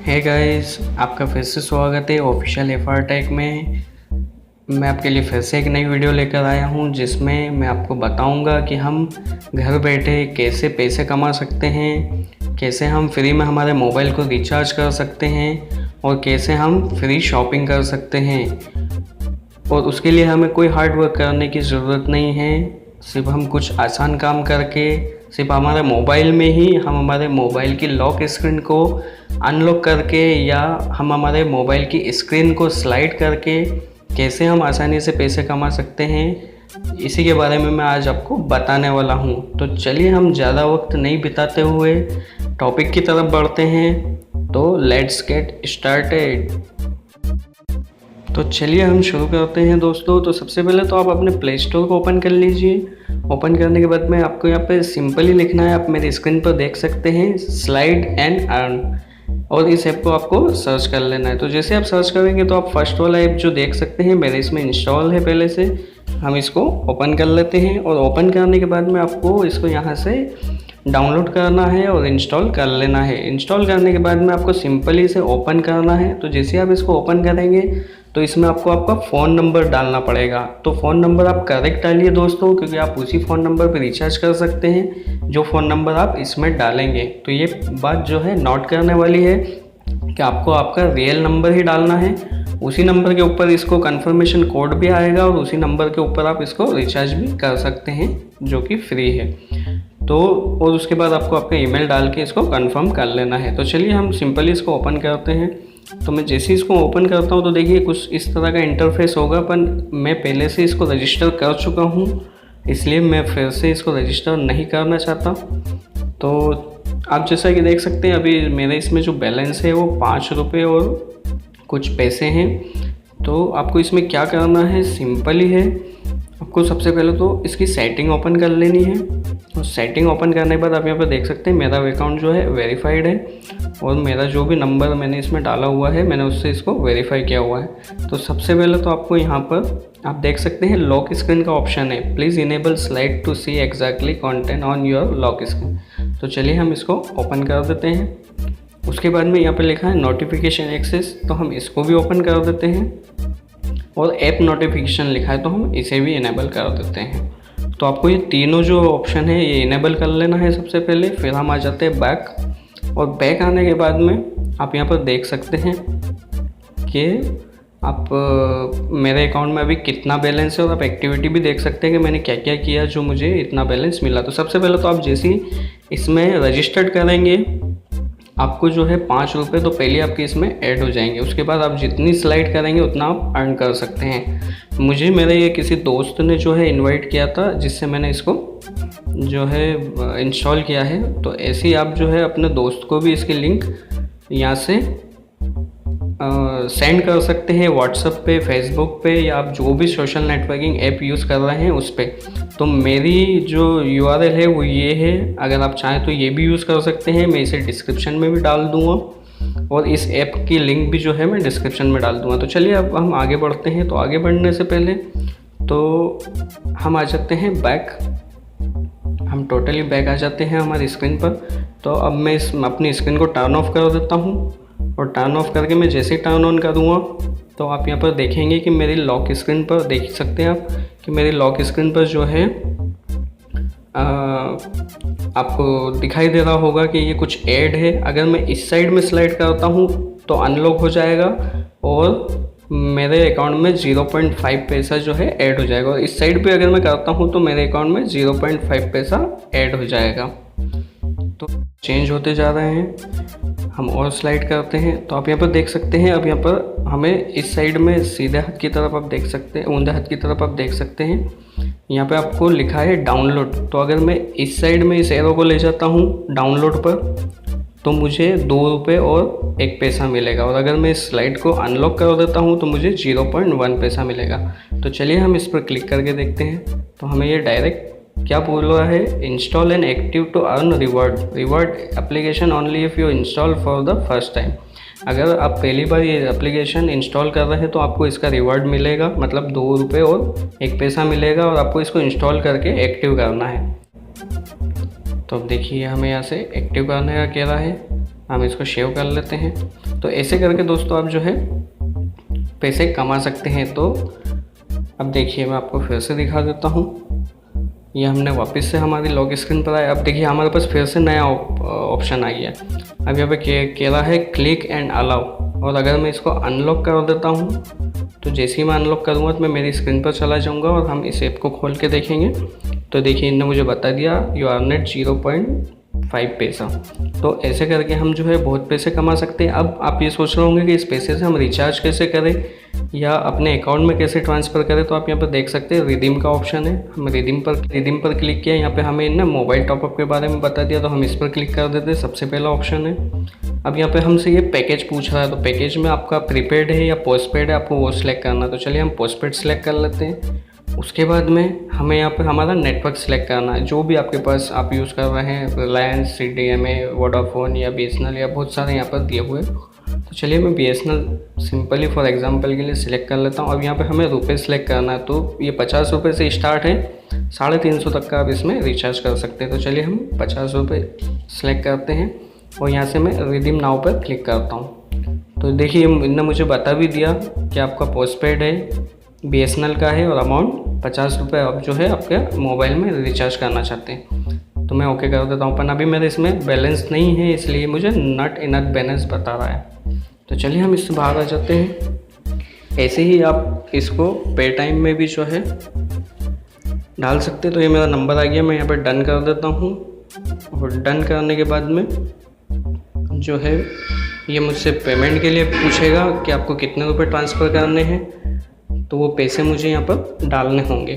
Hey guys, आपका फिर से स्वागत है ऑफिशियल एफआर टेक में। मैं आपके लिए फिर से एक नई वीडियो लेकर आया हूं जिसमें मैं आपको बताऊंगा कि हम घर बैठे कैसे पैसे कमा सकते हैं, कैसे हम फ्री में हमारे मोबाइल को रिचार्ज कर सकते हैं और कैसे हम फ्री शॉपिंग कर सकते हैं। और उसके लिए हमें कोई हार्ड वर्क करने की ज़रूरत नहीं है। सिर्फ हम कुछ आसान काम करके सिर्फ हमारे मोबाइल में ही हम हमारे मोबाइल की लॉक स्क्रीन को अनलॉक करके या हम हमारे मोबाइल की स्क्रीन को स्लाइड करके कैसे हम आसानी से पैसे कमा सकते हैं, इसी के बारे में मैं आज आपको बताने वाला हूँ। तो चलिए हम ज़्यादा वक्त नहीं बिताते हुए टॉपिक की तरफ बढ़ते हैं। तो लेट्स गेट स्टार्टेड। तो चलिए हम शुरू करते हैं दोस्तों। तो सबसे पहले तो आप अपने प्ले स्टोर को ओपन कर लीजिए। ओपन करने के बाद में आपको यहाँ पे सिंपली लिखना है, आप मेरी स्क्रीन पर देख सकते हैं, स्लाइड एंड अर्न, और इस ऐप को आपको सर्च कर लेना है। तो जैसे आप सर्च करेंगे तो आप फर्स्ट वाला ऐप जो देख सकते हैं मेरे इसमें इंस्टॉल है पहले से, हम इसको ओपन कर लेते हैं। और ओपन करने के बाद में आपको इसको यहाँ से डाउनलोड करना है और इंस्टॉल कर लेना है। इंस्टॉल करने के बाद में आपको सिंपली इसे ओपन करना है। तो जैसे आप इसको ओपन करेंगे तो इसमें आपको आपका फ़ोन नंबर डालना पड़ेगा। तो फ़ोन नंबर आप करेक्ट डालिए दोस्तों, क्योंकि आप उसी फ़ोन नंबर पर रिचार्ज कर सकते हैं जो फ़ोन नंबर आप इसमें डालेंगे। तो ये बात जो है नोट करने वाली है कि आपको आपका रियल नंबर ही डालना है। उसी नंबर के ऊपर इसको कंफर्मेशन कोड भी आएगा और उसी नंबर के ऊपर आप इसको रिचार्ज भी कर सकते हैं जो कि फ्री है। तो और उसके बाद आपको आपका ईमेल डाल के इसको कंफर्म कर लेना है। तो चलिए हम सिंपली इसको ओपन करते हैं। तो मैं जैसे ही इसको ओपन करता हूँ तो देखिए कुछ इस तरह का इंटरफेस होगा, पर मैं पहले से इसको रजिस्टर कर चुका हूँ, इसलिए मैं फिर से इसको रजिस्टर नहीं करना चाहता। तो आप जैसा कि देख सकते हैं अभी मेरे इसमें जो बैलेंस है वो 5 रुपये और कुछ पैसे हैं। तो आपको इसमें क्या करना है, सिंपली है, आपको सबसे पहले तो इसकी सेटिंग ओपन कर लेनी है। और सेटिंग ओपन करने के बाद आप यहाँ पर देख सकते हैं मेरा अकाउंट जो है वेरीफाइड है और मेरा जो भी नंबर मैंने इसमें डाला हुआ है मैंने उससे इसको वेरीफाई किया हुआ है। तो सबसे पहले तो आपको यहाँ पर आप देख सकते हैं लॉक स्क्रीन का ऑप्शन है, please enable slide to see exactly content on your lock screen. तो चलिए हम इसको ओपन कर देते हैं। उसके बाद में यहाँ पर लिखा है नोटिफिकेशन एक्सेस, तो हम इसको भी ओपन कर देते हैं। और ऐप नोटिफिकेशन लिखा है तो हम इसे भी इनेबल कर देते हैं। तो आपको ये तीनों जो ऑप्शन है ये इनेबल कर लेना है सबसे पहले। फिर हम आ जाते हैं बैक, और बैक आने के बाद में आप यहाँ पर देख सकते हैं कि आप मेरे अकाउंट में अभी कितना बैलेंस है और आप एक्टिविटी भी देख सकते हैं कि मैंने क्या क्या किया जो मुझे इतना बैलेंस मिला। तो सबसे पहले तो आप जैसे ही इसमें रजिस्टर्ड करेंगे आपको जो है 5 रुपये तो पहले आपके इसमें ऐड हो जाएंगे। उसके बाद आप जितनी स्लाइड करेंगे उतना आप अर्न कर सकते हैं। मुझे मेरे ये किसी दोस्त ने जो है इनवाइट किया था जिससे मैंने इसको जो है इंस्टॉल किया है। तो ऐसे ही आप जो है अपने दोस्त को भी इसकी लिंक यहाँ से सेंड कर सकते हैं व्हाट्सएप पे, फेसबुक पे, या आप जो भी सोशल नेटवर्किंग ऐप यूज़ कर रहे हैं उस पर। तो मेरी जो URL है वो ये है, अगर आप चाहें तो ये भी यूज़ कर सकते हैं, मैं इसे डिस्क्रिप्शन में भी डाल दूँगा और इस ऐप की लिंक भी जो है मैं डिस्क्रिप्शन में डाल दूँगा। तो चलिए अब हम आगे बढ़ते हैं। तो आगे बढ़ने से पहले तो हम आ जाते हैं बैक, हम टोटली बैक आ जाते हैं हमारी स्क्रीन पर। तो अब मैं अपनी स्क्रीन को टर्न ऑफ कर देता हूँ, और टर्न ऑफ करके मैं जैसे ही टर्न ऑन करूँगा तो आप यहाँ पर देखेंगे कि मेरी लॉक स्क्रीन पर देख सकते हैं आप कि मेरी लॉक स्क्रीन पर जो है आपको दिखाई दे रहा होगा कि ये कुछ ऐड है। अगर मैं इस साइड में स्लाइड करता हूँ तो अनलॉक हो जाएगा और मेरे अकाउंट में 0.5 पैसा जो है ऐड हो जाएगा, और इस साइड पे अगर मैं करता हूँ तो मेरे अकाउंट में 0.5 पैसा ऐड हो जाएगा। तो चेंज होते जा रहे हैं। हम और स्लाइड करते हैं तो आप यहाँ पर देख सकते हैं अब यहाँ पर हमें इस साइड में सीधे हाथ की तरफ आप देख सकते हैं, ऊंधे हाथ की तरफ आप देख सकते हैं यहाँ पे आपको लिखा है डाउनलोड। तो अगर मैं इस साइड में इस एरो को ले जाता हूँ डाउनलोड पर तो मुझे 2 रुपये और 1 पैसा मिलेगा, और अगर मैं इस स्लाइड को अनलॉक कर देता हूँ तो मुझे 0.1 पैसा मिलेगा। तो चलिए हम इस पर क्लिक करके देखते हैं। तो हमें ये डायरेक्ट क्या बोल रहा है, install and active to earn reward application only if you install for the first time. अगर आप पहली बार ये एप्लीकेशन इंस्टॉल कर रहे हैं तो आपको इसका रिवॉर्ड मिलेगा, मतलब 2 रुपये और 1 पैसा मिलेगा, और आपको इसको इंस्टॉल करके एक्टिव करना है। तो अब देखिए हमें यहाँ से एक्टिव करने का कह रहा है। हम इसको सेव कर लेते हैं। तो ऐसे करके दोस्तों आप जो है पैसे कमा सकते हैं। तो अब देखिए मैं आपको फिर से दिखा देता हूँ। ये हमने वापस से हमारी लॉक स्क्रीन पर आया। अब देखिए हमारे पास फिर से नया ऑप्शन आ गया। अब यहाँ पे कह रहा है क्लिक एंड अलाउ, और अगर मैं इसको अनलॉक कर देता हूँ तो जैसे ही मैं अनलॉक करूँगा तो मैं मेरी स्क्रीन पर चला जाऊँगा और हम इस ऐप को खोल के देखेंगे। तो देखिए इन्होंने मुझे बता दिया यू आर नेट 0.5 पैसा। तो ऐसे करके हम जो है बहुत पैसे कमा सकते हैं। अब आप ये सोच रहे होंगे कि इस पैसे से हम रिचार्ज कैसे करें या अपने अकाउंट में कैसे ट्रांसफ़र करें। तो आप यहाँ पर देख सकते हैं रिडीम का ऑप्शन है। हम रिडीम पर क्लिक किया। यहाँ पे हमें ना मोबाइल टॉपअप के बारे में बता दिया, तो हम इस पर क्लिक कर देते हैं। सबसे पहला ऑप्शन है। अब यहाँ पे हमसे ये पैकेज पूछ रहा है, तो पैकेज में आपका प्रीपेड है या पोस्टपेड है, आपको वो सिलेक्ट करना है। तो चलिए हम पोस्टपेड सिलेक्ट कर लेते हैं। उसके बाद में हमें यहाँ पर हमारा नेटवर्क सिलेक्ट करना है, जो भी आपके पास आप यूज़ कर रहे हैं, रिलायंस, CDMA, वोडाफोन या BSNL या बहुत सारे यहाँ पर दिए हुए। तो चलिए मैं BSNL सिंपली फॉर एग्जांपल के लिए सिलेक्ट कर लेता हूँ। अब यहाँ पे हमें रुपये सिलेक्ट करना है। तो ये 50 रुपये से स्टार्ट है, 350 तक का आप इसमें रिचार्ज कर सकते हैं। तो चलिए हम 50 रुपये सिलेक्ट करते हैं और यहाँ से मैं रिडीम नाउ पर क्लिक करता हूँ। तो देखिए इन्होंने मुझे बता भी दिया कि आपका पोस्टपेड है, BSNL का है और अमाउंट 50 रुपये आप जो है आपके मोबाइल में रिचार्ज करना चाहते हैं। तो मैं ओके कर देता हूँ। पर अभी मेरे इसमें बैलेंस नहीं है, इसलिए मुझे नॉट इनफ बैलेंस बता रहा है। तो चलिए हम इससे बाहर आ जाते हैं। ऐसे ही आप इसको पे टाइम में भी जो है डाल सकते हैं। तो ये मेरा नंबर आ गया, मैं यहाँ पर डन कर देता हूँ। और डन करने के बाद में जो है ये मुझसे पेमेंट के लिए पूछेगा कि आपको कितने रुपए ट्रांसफ़र करने हैं। तो वो पैसे मुझे यहाँ पर डालने होंगे।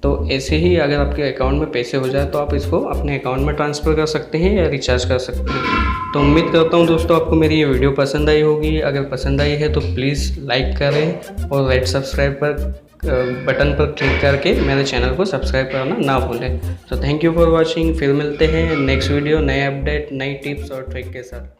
तो ऐसे ही अगर आपके अकाउंट में पैसे हो जाए तो आप इसको अपने अकाउंट में ट्रांसफ़र कर सकते हैं या रिचार्ज कर सकते हैं। तो उम्मीद करता हूँ दोस्तों आपको मेरी ये वीडियो पसंद आई होगी। अगर पसंद आई है तो प्लीज़ लाइक करें और रेड सब्सक्राइब पर बटन पर क्लिक करके मेरे चैनल को सब्सक्राइब करना ना भूलें। तो थैंक यू फॉर वॉचिंग। फिर मिलते हैं नेक्स्ट वीडियो, नए अपडेट, नई टिप्स और ट्रिक के साथ।